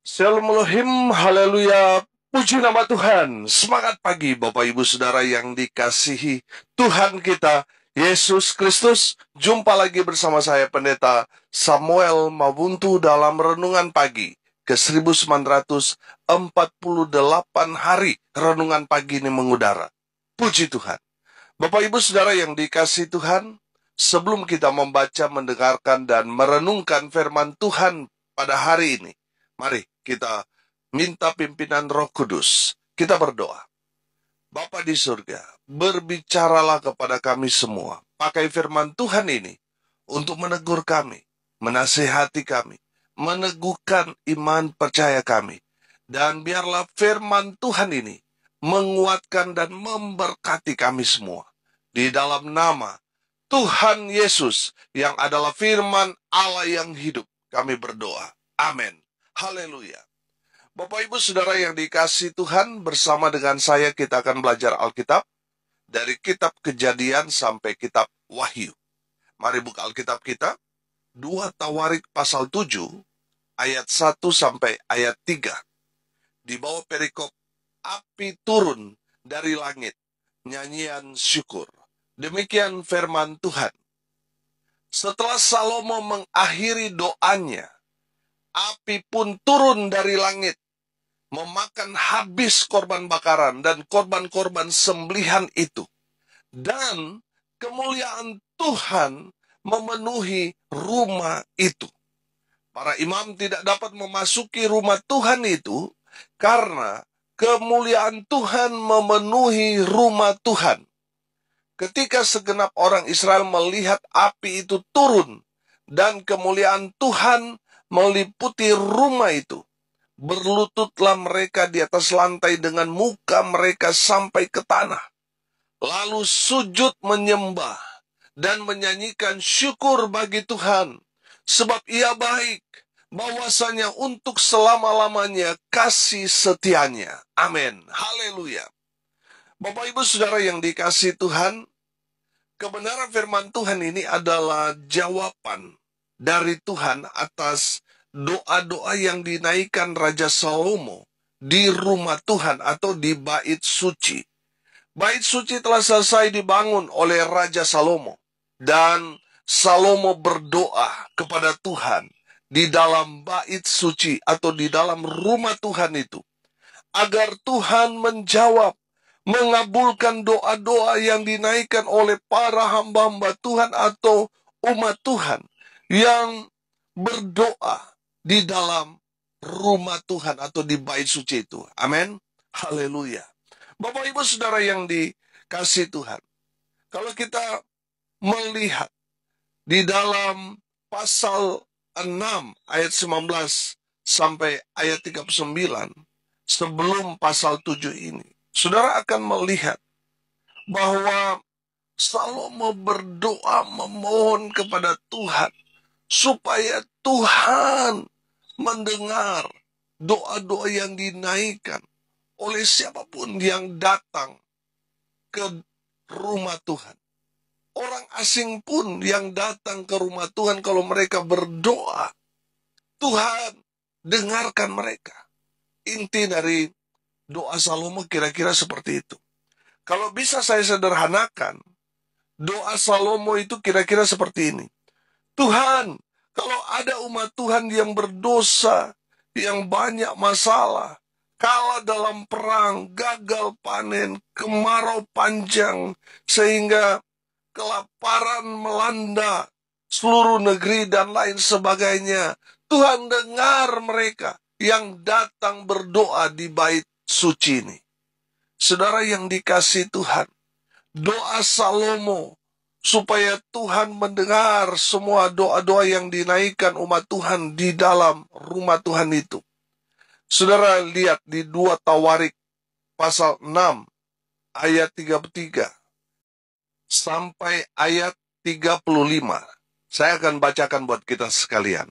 Shalom Elohim, haleluya, puji nama Tuhan. Semangat pagi Bapak Ibu Saudara yang dikasihi Tuhan kita, Yesus Kristus. Jumpa lagi bersama saya Pendeta Samuel Mabuntu dalam Renungan Pagi ke 1948 hari Renungan Pagi ini mengudara. Puji Tuhan. Bapak Ibu Saudara yang dikasihi Tuhan, sebelum kita membaca, mendengarkan, dan merenungkan firman Tuhan pada hari ini, mari kita minta pimpinan Roh Kudus. Kita berdoa. Bapa di surga, berbicaralah kepada kami semua. Pakai firman Tuhan ini untuk menegur kami, menasihati kami, meneguhkan iman percaya kami. Dan biarlah firman Tuhan ini menguatkan dan memberkati kami semua. Di dalam nama Tuhan Yesus yang adalah firman Allah yang hidup, kami berdoa. Amin. Haleluya. Bapak Ibu Saudara yang dikasihi Tuhan, bersama dengan saya kita akan belajar Alkitab dari kitab Kejadian sampai kitab Wahyu. Mari buka Alkitab kita, 2 Tawarik pasal 7 ayat 1 sampai ayat 3. Di bawah perikop api turun dari langit, nyanyian syukur. Demikian firman Tuhan. Setelah Salomo mengakhiri doanya, api pun turun dari langit, memakan habis korban bakaran dan korban-korban sembelihan itu. Dan kemuliaan Tuhan memenuhi rumah itu. Para imam tidak dapat memasuki rumah Tuhan itu karena kemuliaan Tuhan memenuhi rumah Tuhan. Ketika segenap orang Israel melihat api itu turun dan kemuliaan Tuhan meliputi rumah itu, berlututlah mereka di atas lantai dengan muka mereka sampai ke tanah. Lalu sujud menyembah dan menyanyikan syukur bagi Tuhan, sebab Ia baik, bahwasanya untuk selama-lamanya kasih setianya. Amin. Haleluya. Bapak Ibu Saudara yang dikasihi Tuhan, kebenaran firman Tuhan ini adalah jawaban dari Tuhan atas doa-doa yang dinaikkan Raja Salomo di rumah Tuhan atau di bait suci. Bait suci telah selesai dibangun oleh Raja Salomo. Dan Salomo berdoa kepada Tuhan di dalam bait suci atau di dalam rumah Tuhan itu, agar Tuhan menjawab, mengabulkan doa-doa yang dinaikkan oleh para hamba-hamba Tuhan atau umat Tuhan yang berdoa di dalam rumah Tuhan atau di bait suci itu. Amin. Haleluya. Bapak Ibu Saudara yang dikasihi Tuhan, kalau kita melihat di dalam pasal 6 ayat 19 sampai ayat 39, sebelum pasal 7 ini, saudara akan melihat bahwa Salomo berdoa memohon kepada Tuhan supaya Tuhan mendengar doa-doa yang dinaikkan oleh siapapun yang datang ke rumah Tuhan. Orang asing pun yang datang ke rumah Tuhan, kalau mereka berdoa, Tuhan dengarkan mereka. Inti dari doa Salomo kira-kira seperti itu. Kalau bisa saya sederhanakan, doa Salomo itu kira-kira seperti ini. Tuhan, kalau ada umat Tuhan yang berdosa, yang banyak masalah, kalah dalam perang, gagal panen, kemarau panjang, sehingga kelaparan melanda seluruh negeri dan lain sebagainya, Tuhan dengar mereka yang datang berdoa di bait suci ini. Saudara yang dikasihi Tuhan, doa Salomo supaya Tuhan mendengar semua doa-doa yang dinaikkan umat Tuhan di dalam rumah Tuhan itu. Saudara lihat di 2 Tawarik pasal 6 ayat 33 sampai ayat 35. Saya akan bacakan buat kita sekalian.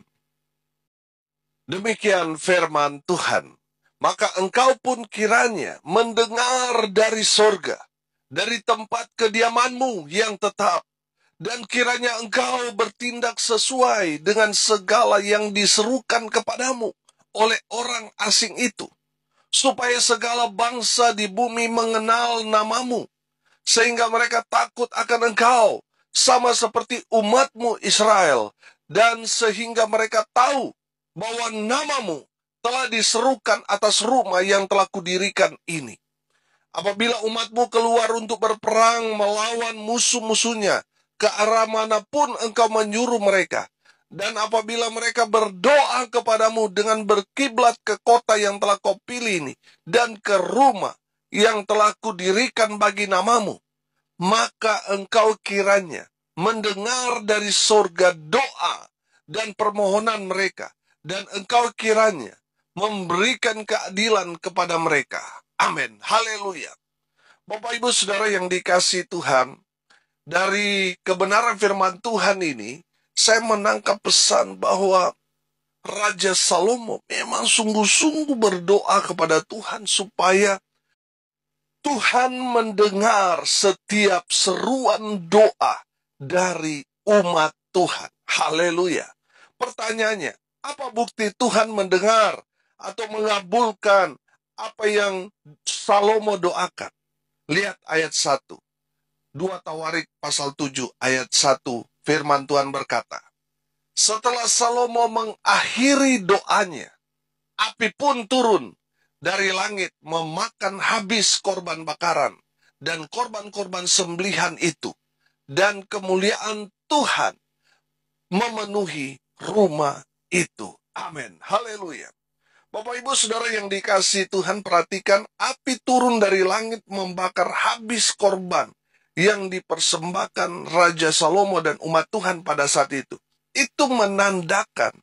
Demikian firman Tuhan. Maka engkau pun kiranya mendengar dari sorga, dari tempat kediamanmu yang tetap, dan kiranya engkau bertindak sesuai dengan segala yang diserukan kepadamu oleh orang asing itu, supaya segala bangsa di bumi mengenal namamu, sehingga mereka takut akan engkau, sama seperti umatmu Israel, dan sehingga mereka tahu bahwa namamu telah diserukan atas rumah yang telah kudirikan ini. Apabila umatmu keluar untuk berperang melawan musuh-musuhnya, ke arah manapun engkau menyuruh mereka, dan apabila mereka berdoa kepadamu dengan berkiblat ke kota yang telah kau pilih ini, dan ke rumah yang telah kudirikan bagi namamu, maka engkau kiranya mendengar dari surga doa dan permohonan mereka, dan engkau kiranya memberikan keadilan kepada mereka. Amin. Haleluya. Bapak Ibu Saudara yang dikasihi Tuhan, dari kebenaran firman Tuhan ini, saya menangkap pesan bahwa Raja Salomo memang sungguh-sungguh berdoa kepada Tuhan supaya Tuhan mendengar setiap seruan doa dari umat Tuhan. Haleluya. Pertanyaannya, apa bukti Tuhan mendengar atau mengabulkan apa yang Salomo doakan? Lihat ayat 1. 2 Tawarik pasal 7 ayat 1. Firman Tuhan berkata, setelah Salomo mengakhiri doanya, api pun turun dari langit memakan habis korban bakaran dan korban-korban sembelihan itu, dan kemuliaan Tuhan memenuhi rumah itu. Amin. Haleluya. Bapak Ibu Saudara yang dikasihi Tuhan, perhatikan, api turun dari langit membakar habis korban yang dipersembahkan Raja Salomo dan umat Tuhan pada saat itu. Itu menandakan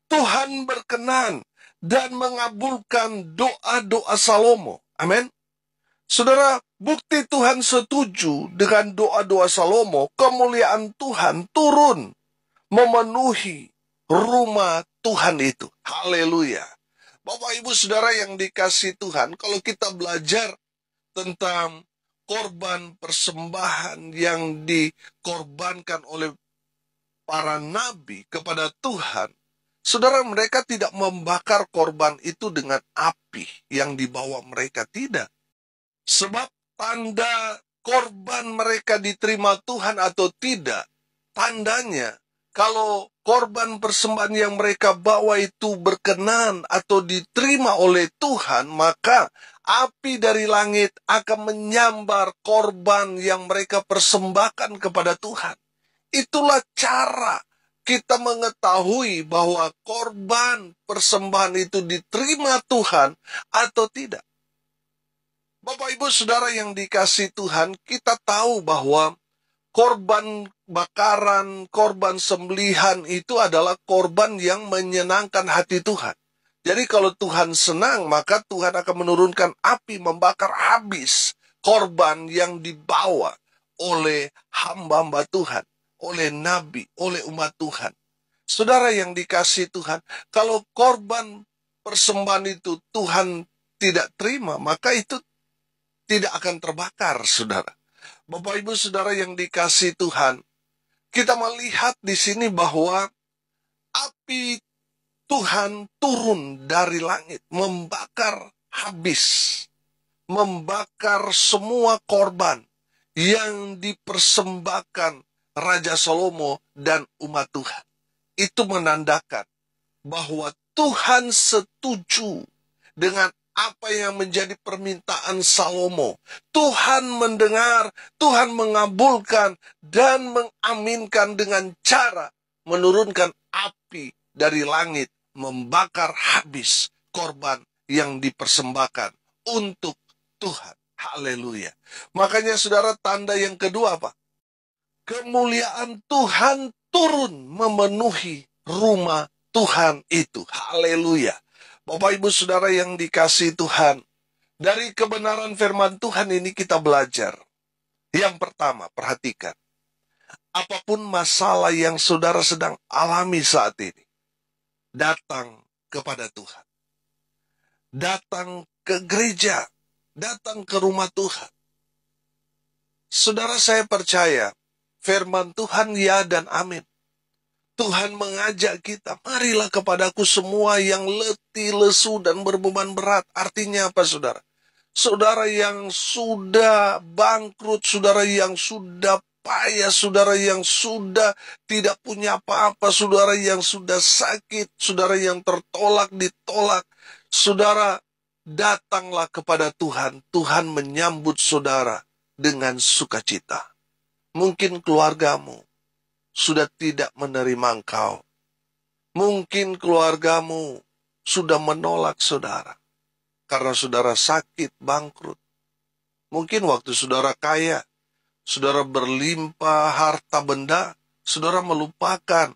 Tuhan berkenan dan mengabulkan doa-doa Salomo. Amin. Saudara, bukti Tuhan setuju dengan doa-doa Salomo, kemuliaan Tuhan turun memenuhi rumah Tuhan itu. Haleluya. Bapak Ibu Saudara yang dikasihi Tuhan, kalau kita belajar tentang korban persembahan yang dikorbankan oleh para nabi kepada Tuhan, saudara, mereka tidak membakar korban itu dengan api yang dibawa mereka, tidak. Sebab tanda korban mereka diterima Tuhan atau tidak, tandanya kalau korban persembahan yang mereka bawa itu berkenan atau diterima oleh Tuhan, maka api dari langit akan menyambar korban yang mereka persembahkan kepada Tuhan. Itulah cara kita mengetahui bahwa korban persembahan itu diterima Tuhan atau tidak. Bapak Ibu Saudara yang dikasihi Tuhan, kita tahu bahwa korban bakaran, korban sembelihan itu adalah korban yang menyenangkan hati Tuhan. Jadi kalau Tuhan senang, maka Tuhan akan menurunkan api membakar habis korban yang dibawa oleh hamba-hamba Tuhan, oleh nabi, oleh umat Tuhan. Saudara yang dikasihi Tuhan, kalau korban persembahan itu Tuhan tidak terima, maka itu tidak akan terbakar, saudara. Bapak Ibu Saudara yang dikasihi Tuhan, kita melihat di sini bahwa api Tuhan turun dari langit, membakar habis, membakar semua korban yang dipersembahkan Raja Salomo dan umat Tuhan. Itu menandakan bahwa Tuhan setuju dengan apa yang menjadi permintaan Salomo. Tuhan mendengar, Tuhan mengabulkan, dan mengaminkan dengan cara menurunkan api dari langit, membakar habis korban yang dipersembahkan untuk Tuhan. Haleluya. Makanya saudara, tanda yang kedua apa? Kemuliaan Tuhan turun memenuhi rumah Tuhan itu. Haleluya. Bapak Ibu Saudara yang dikasihi Tuhan, dari kebenaran firman Tuhan ini kita belajar. Yang pertama, perhatikan. Apapun masalah yang saudara sedang alami saat ini, datang kepada Tuhan. Datang ke gereja, datang ke rumah Tuhan. Saudara, saya percaya firman Tuhan ya dan amin. Tuhan mengajak kita, marilah kepadaku semua yang letih, lesu, dan berbeban berat. Artinya apa, saudara? Saudara yang sudah bangkrut, saudara yang sudah payah, saudara yang sudah tidak punya apa-apa, saudara yang sudah sakit, saudara yang tertolak, ditolak. Saudara, datanglah kepada Tuhan. Tuhan menyambut saudara dengan sukacita. Mungkin keluargamu sudah tidak menerima engkau. Mungkin keluargamu sudah menolak saudara karena saudara sakit, bangkrut. Mungkin waktu saudara kaya, saudara berlimpah harta benda, saudara melupakan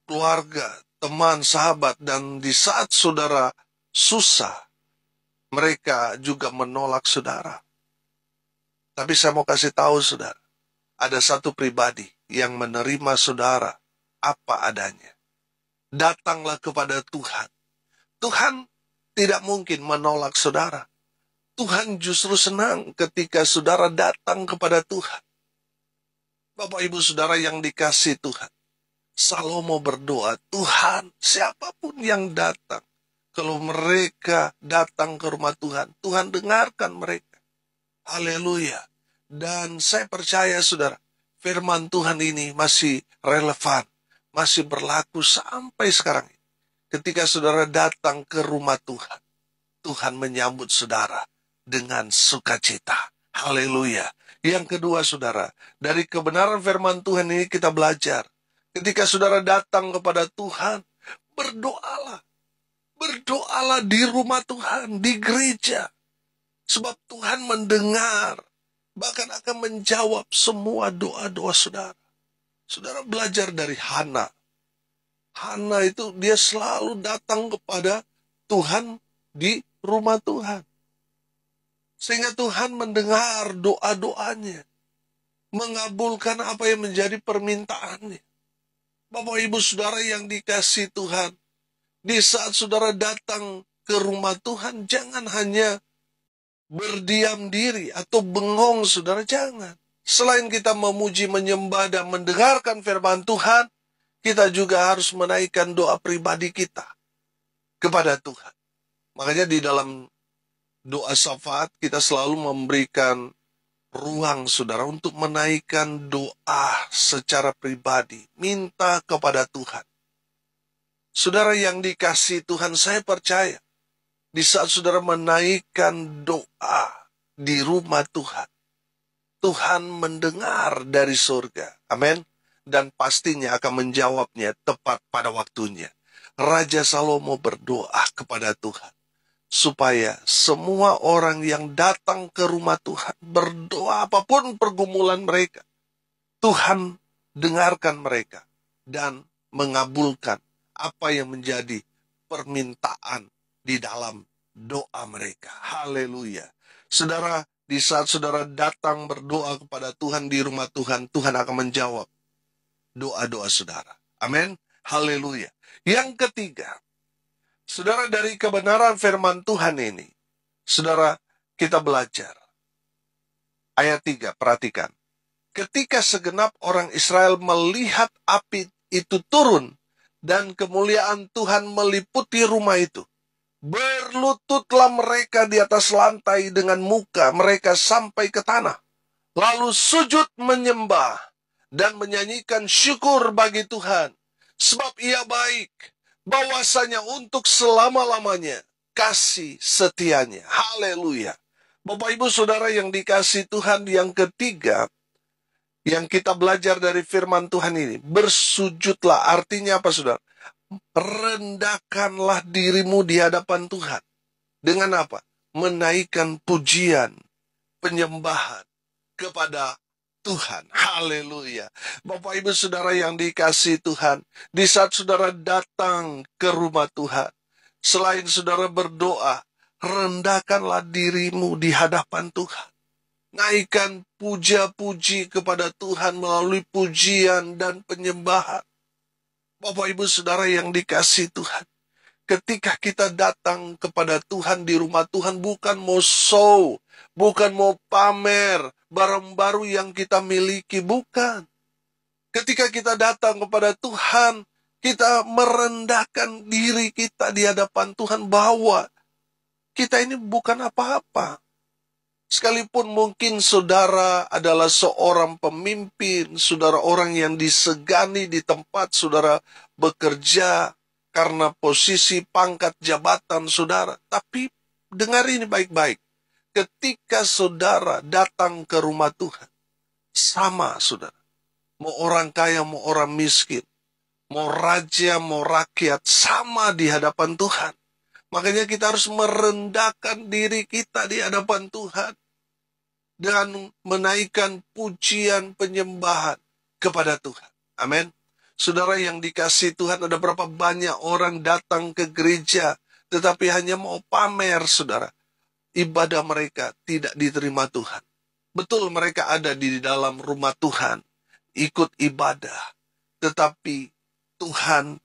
keluarga, teman, sahabat, dan di saat saudara susah, mereka juga menolak saudara. Tapi saya mau kasih tahu saudara, ada satu pribadi yang menerima saudara apa adanya. Datanglah kepada Tuhan. Tuhan tidak mungkin menolak saudara. Tuhan justru senang ketika saudara datang kepada Tuhan. Bapak Ibu Saudara yang dikasihi Tuhan, Salomo berdoa, Tuhan, siapapun yang datang, kalau mereka datang ke rumah Tuhan, Tuhan dengarkan mereka. Haleluya. Dan saya percaya saudara, firman Tuhan ini masih relevan, masih berlaku sampai sekarang. Ketika saudara datang ke rumah Tuhan, Tuhan menyambut saudara dengan sukacita. Haleluya. Yang kedua saudara, dari kebenaran firman Tuhan ini kita belajar. Ketika saudara datang kepada Tuhan, berdoalah. Berdoalah di rumah Tuhan, di gereja. Sebab Tuhan mendengar, bahkan akan menjawab semua doa-doa saudara. Saudara belajar dari Hana. Hana itu dia selalu datang kepada Tuhan di rumah Tuhan. Sehingga Tuhan mendengar doa-doanya. Mengabulkan apa yang menjadi permintaannya. Bapak Ibu Saudara yang dikasihi Tuhan. Di saat saudara datang ke rumah Tuhan, jangan hanya berdiam diri atau bengong saudara, jangan. Selain kita memuji, menyembah, dan mendengarkan firman Tuhan, kita juga harus menaikkan doa pribadi kita kepada Tuhan. Makanya di dalam doa syafaat kita selalu memberikan ruang saudara untuk menaikkan doa secara pribadi. Minta kepada Tuhan. Saudara yang dikasihi Tuhan, saya percaya di saat saudara menaikkan doa di rumah Tuhan, Tuhan mendengar dari surga. Amin. Dan pastinya akan menjawabnya tepat pada waktunya. Raja Salomo berdoa kepada Tuhan, supaya semua orang yang datang ke rumah Tuhan, berdoa apapun pergumulan mereka, Tuhan dengarkan mereka dan mengabulkan apa yang menjadi permintaan di dalam doa mereka. Haleluya. Saudara, di saat saudara datang berdoa kepada Tuhan di rumah Tuhan, Tuhan akan menjawab doa-doa saudara. Amin. Haleluya. Yang ketiga, saudara, dari kebenaran firman Tuhan ini, saudara, kita belajar. Ayat 3, perhatikan. Ketika segenap orang Israel melihat api itu turun, dan kemuliaan Tuhan meliputi rumah itu, berlututlah mereka di atas lantai dengan muka mereka sampai ke tanah. Lalu sujud menyembah dan menyanyikan syukur bagi Tuhan. Sebab ia baik, bahwasanya untuk selama-lamanya kasih setianya. Haleluya. Bapak Ibu Saudara yang dikasihi Tuhan, yang ketiga, yang kita belajar dari firman Tuhan ini, bersujudlah. Artinya apa saudara? Rendahkanlah dirimu di hadapan Tuhan. Dengan apa? Menaikkan pujian, penyembahan kepada Tuhan. Haleluya. Bapak Ibu Saudara yang dikasihi Tuhan, di saat saudara datang ke rumah Tuhan, selain saudara berdoa, rendahkanlah dirimu di hadapan Tuhan. Naikkan puja-puji kepada Tuhan melalui pujian dan penyembahan. Bapak Ibu Saudara yang dikasihi Tuhan, ketika kita datang kepada Tuhan di rumah Tuhan, bukan mau show, bukan mau pamer barang baru yang kita miliki, bukan. Ketika kita datang kepada Tuhan, kita merendahkan diri kita di hadapan Tuhan bahwa kita ini bukan apa-apa. Sekalipun mungkin saudara adalah seorang pemimpin, saudara orang yang disegani di tempat saudara bekerja karena posisi pangkat jabatan saudara. Tapi dengar ini baik-baik. Ketika saudara datang ke rumah Tuhan, sama saudara. Mau orang kaya, mau orang miskin. Mau raja, mau rakyat, sama di hadapan Tuhan. Makanya kita harus merendahkan diri kita di hadapan Tuhan. Dan menaikkan pujian penyembahan kepada Tuhan. Amin. Saudara yang dikasihi Tuhan, ada berapa banyak orang datang ke gereja, tetapi hanya mau pamer, saudara. Ibadah mereka tidak diterima Tuhan. Betul mereka ada di dalam rumah Tuhan, ikut ibadah. Tetapi Tuhan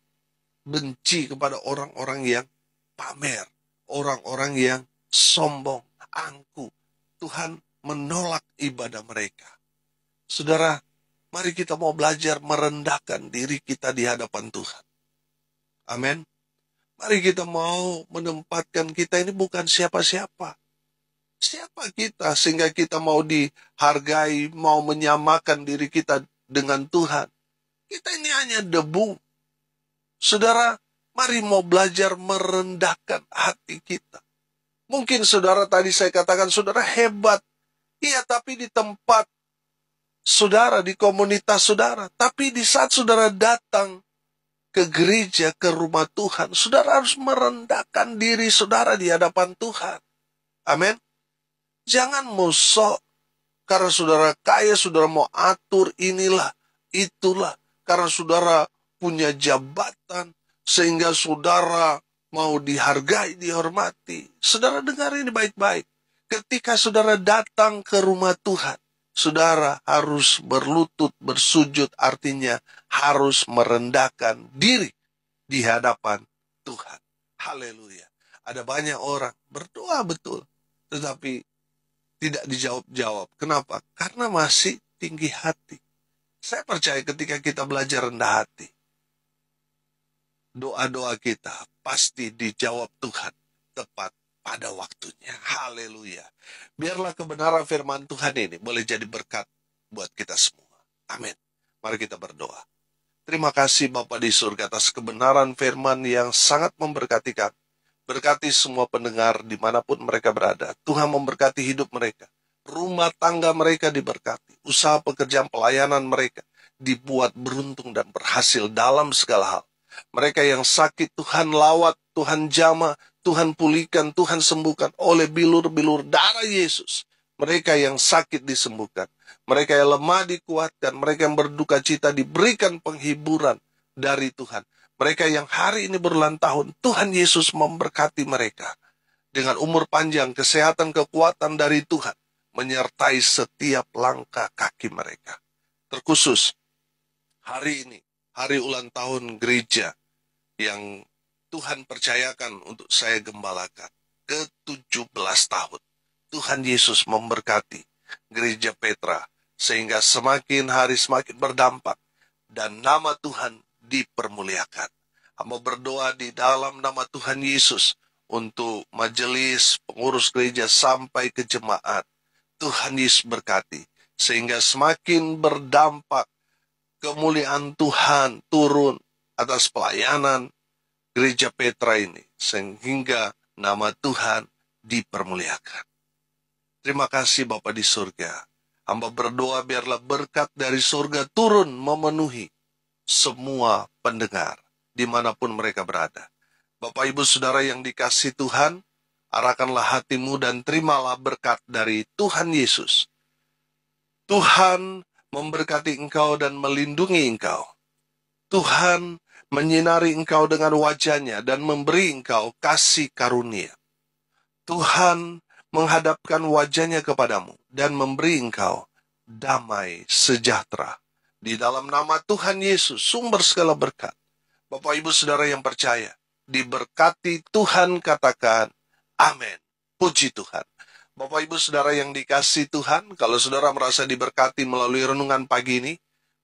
benci kepada orang-orang yang pamer, orang-orang yang sombong, angkuh. Tuhan menolak ibadah mereka. Saudara, mari kita mau belajar merendahkan diri kita di hadapan Tuhan. Amin. Mari kita mau menempatkan kita ini bukan siapa-siapa. Siapa kita sehingga kita mau dihargai, mau menyamakan diri kita dengan Tuhan. Kita ini hanya debu. Saudara, mari mau belajar merendahkan hati kita. Mungkin saudara tadi saya katakan, saudara hebat. Iya, tapi di tempat saudara, di komunitas saudara. Tapi di saat saudara datang ke gereja, ke rumah Tuhan, saudara harus merendahkan diri saudara di hadapan Tuhan. Amin. Jangan mosok karena saudara kaya, saudara mau atur inilah, itulah. Karena saudara punya jabatan, sehingga saudara mau dihargai, dihormati. Saudara dengar ini baik-baik. Ketika saudara datang ke rumah Tuhan, saudara harus berlutut, bersujud, artinya harus merendahkan diri di hadapan Tuhan. Haleluya. Ada banyak orang berdoa betul, tetapi tidak dijawab-jawab. Kenapa? Karena masih tinggi hati. Saya percaya ketika kita belajar rendah hati, doa-doa kita pasti dijawab Tuhan tepat pada waktunya. Haleluya. Biarlah kebenaran firman Tuhan ini boleh jadi berkat buat kita semua. Amin. Mari kita berdoa. Terima kasih Bapa di surga atas kebenaran firman yang sangat memberkati kami. Berkati semua pendengar dimanapun mereka berada. Tuhan memberkati hidup mereka. Rumah tangga mereka diberkati. Usaha pekerjaan pelayanan mereka dibuat beruntung dan berhasil dalam segala hal. Mereka yang sakit Tuhan lawat, Tuhan jamah, Tuhan pulihkan, Tuhan sembuhkan oleh bilur-bilur darah Yesus. Mereka yang sakit disembuhkan. Mereka yang lemah dikuatkan. Mereka yang berduka cita diberikan penghiburan dari Tuhan. Mereka yang hari ini berulang tahun, Tuhan Yesus memberkati mereka. Dengan umur panjang, kesehatan, kekuatan dari Tuhan. Menyertai setiap langkah kaki mereka. Terkhusus, hari ini, hari ulang tahun gereja yang Tuhan percayakan untuk saya gembalakan. Ke-17 tahun. Tuhan Yesus memberkati gereja Petra. Sehingga semakin hari semakin berdampak. Dan nama Tuhan dipermuliakan. Hamba berdoa di dalam nama Tuhan Yesus. Untuk majelis pengurus gereja sampai ke jemaat. Tuhan Yesus berkati. Sehingga semakin berdampak kemuliaan Tuhan turun atas pelayanan gereja Petra ini. Sehingga nama Tuhan dipermuliakan. Terima kasih Bapa di surga. Hamba berdoa biarlah berkat dari surga turun memenuhi semua pendengar dimanapun mereka berada. Bapak Ibu Saudara yang dikasihi Tuhan, arahkanlah hatimu dan terimalah berkat dari Tuhan Yesus. Tuhan memberkati engkau dan melindungi engkau. Tuhan menyinari engkau dengan wajah-Nya dan memberi engkau kasih karunia. Tuhan menghadapkan wajah-Nya kepadamu dan memberi engkau damai sejahtera. Di dalam nama Tuhan Yesus, sumber segala berkat. Bapak Ibu Saudara yang percaya, diberkati Tuhan, katakan amin. Puji Tuhan. Bapak Ibu Saudara yang dikasihi Tuhan, kalau saudara merasa diberkati melalui renungan pagi ini,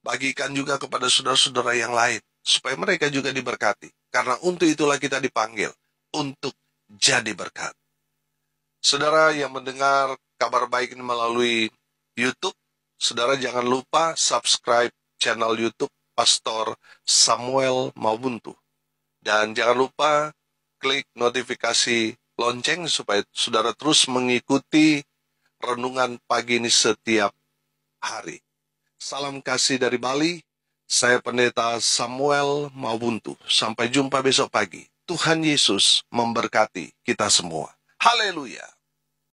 Bagikan juga kepada saudara-saudara yang lain, supaya mereka juga diberkati. Karena untuk itulah kita dipanggil, untuk jadi berkat. Saudara yang mendengar kabar baik ini melalui YouTube, saudara jangan lupa subscribe channel YouTube Pastor Samuel Mabuntu. Dan jangan lupa klik notifikasi lonceng supaya saudara terus mengikuti renungan pagi ini setiap hari. Salam kasih dari Bali, saya Pendeta Samuel Mabuntu. Sampai jumpa besok pagi. Tuhan Yesus memberkati kita semua. Haleluya.